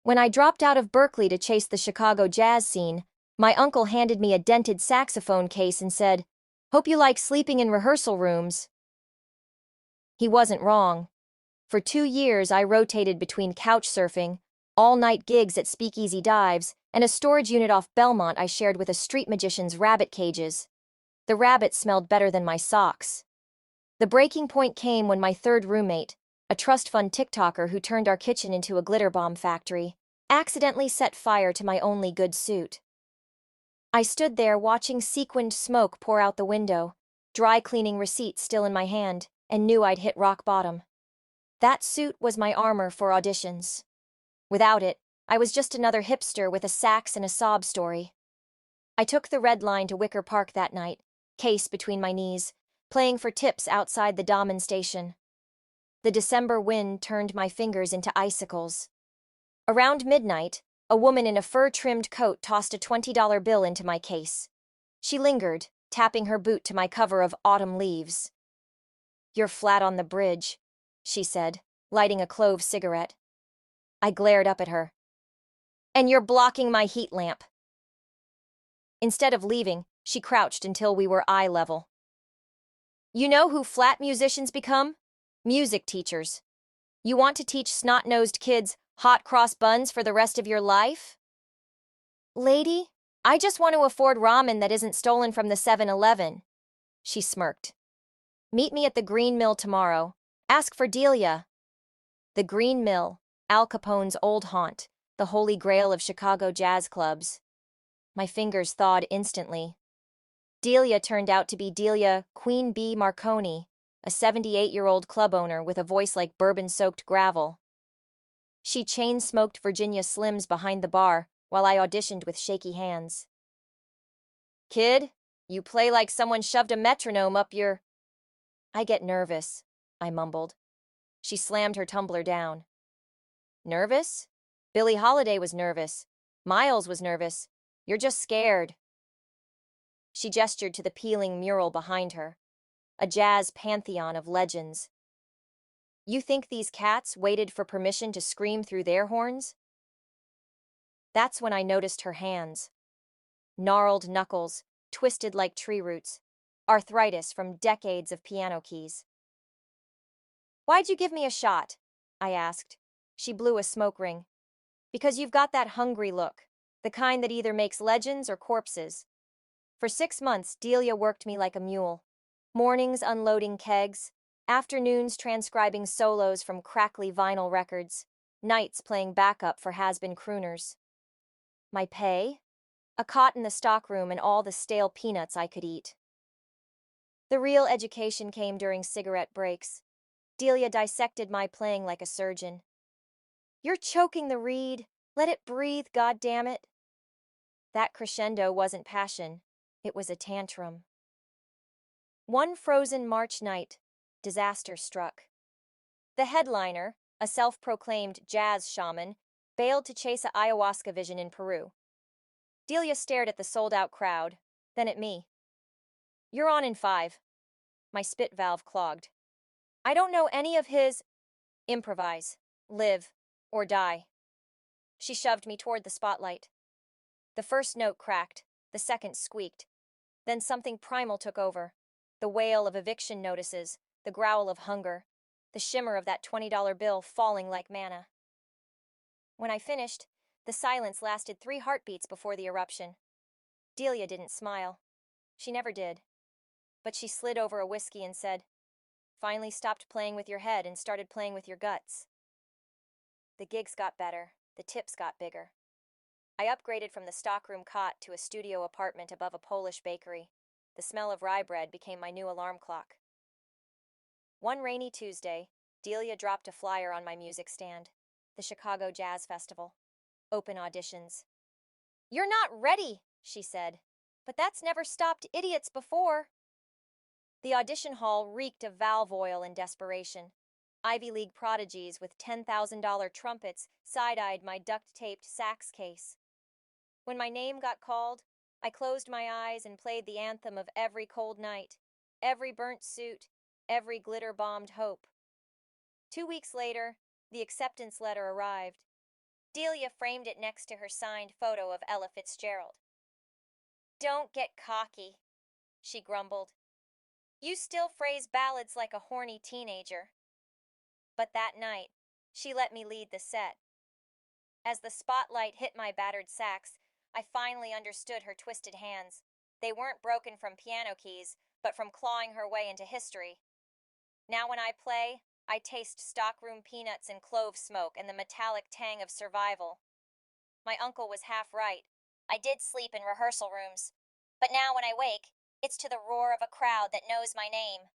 When I dropped out of Berkeley to chase the Chicago jazz scene, my uncle handed me a dented saxophone case and said, "Hope you like sleeping in rehearsal rooms." He wasn't wrong. For 2 years, I rotated between couch surfing, all-night gigs at speakeasy dives, and a storage unit off Belmont I shared with a street magician's rabbit cages. The rabbits smelled better than my socks. The breaking point came when my third roommate, a trust fund TikToker who turned our kitchen into a glitter bomb factory, accidentally set fire to my only good suit. I stood there watching sequined smoke pour out the window, dry cleaning receipt still in my hand, and knew I'd hit rock bottom. That suit was my armor for auditions. Without it, I was just another hipster with a sax and a sob story. I took the Red Line to Wicker Park that night, case between my knees, playing for tips outside the Damen station. The December wind turned my fingers into icicles. Around midnight, a woman in a fur-trimmed coat tossed a $20 bill into my case. She lingered, tapping her boot to my cover of Autumn Leaves. "You're flat on the bridge," she said, lighting a Clove cigarette. I glared up at her. "And you're blocking my heat lamp." Instead of leaving, she crouched until we were eye level. "You know who flat musicians become? Music teachers. You want to teach snot-nosed kids hot cross buns for the rest of your life?" "Lady, I just want to afford ramen that isn't stolen from the 7-Eleven, she smirked. "Meet me at the Green Mill tomorrow. Ask for Delia." The Green Mill, Al Capone's old haunt, the holy grail of Chicago jazz clubs. My fingers thawed instantly. Delia turned out to be Delia Queen Bee Marconi, a 78-year-old club owner with a voice like bourbon-soaked gravel. She chain-smoked Virginia Slims behind the bar while I auditioned with shaky hands. "Kid, you play like someone shoved a metronome up your—" "I get nervous," I mumbled. She slammed her tumbler down. "Nervous? Billie Holiday was nervous. Miles was nervous. You're just scared." She gestured to the peeling mural behind her, a jazz pantheon of legends. "You think these cats waited for permission to scream through their horns?" That's when I noticed her hands. Gnarled knuckles, twisted like tree roots, arthritis from decades of piano keys. "Why'd you give me a shot?" I asked. She blew a smoke ring. "Because you've got that hungry look, the kind that either makes legends or corpses." For 6 months, Delia worked me like a mule. Mornings unloading kegs, afternoons transcribing solos from crackly vinyl records, nights playing backup for has-been crooners. My pay? A cot in the stockroom and all the stale peanuts I could eat. The real education came during cigarette breaks. Delia dissected my playing like a surgeon. "You're choking the reed. Let it breathe, goddammit." That crescendo wasn't passion. It was a tantrum. One frozen March night, disaster struck. The headliner, a self-proclaimed jazz shaman, bailed to chase a ayahuasca vision in Peru. Delia stared at the sold-out crowd, then at me. "You're on in 5. My spit valve clogged. "I don't know any of his—" "Improvise. Live. Or die." She shoved me toward the spotlight. The first note cracked, the second squeaked. Then something primal took over. The wail of eviction notices, the growl of hunger, the shimmer of that $20 bill falling like manna. When I finished, the silence lasted 3 heartbeats before the eruption. Delia didn't smile. She never did. But she slid over a whiskey and said, "Finally stopped playing with your head and started playing with your guts." The gigs got better, the tips got bigger. I upgraded from the stockroom cot to a studio apartment above a Polish bakery. The smell of rye bread became my new alarm clock. One rainy Tuesday, Delia dropped a flyer on my music stand. The Chicago Jazz Festival. Open auditions. "You're not ready," she said. "But that's never stopped idiots before." The audition hall reeked of valve oil and desperation. Ivy League prodigies with $10,000 trumpets side-eyed my duct-taped sax case. When my name got called, I closed my eyes and played the anthem of every cold night, every burnt suit, every glitter-bombed hope. 2 weeks later, the acceptance letter arrived. Delia framed it next to her signed photo of Ella Fitzgerald. "Don't get cocky," she grumbled. "You still phrase ballads like a horny teenager." But that night, she let me lead the set. As the spotlight hit my battered sax, I finally understood her twisted hands. They weren't broken from piano keys, but from clawing her way into history. Now when I play, I taste stockroom peanuts and clove smoke and the metallic tang of survival. My uncle was half right. I did sleep in rehearsal rooms. But now when I wake, it's to the roar of a crowd that knows my name.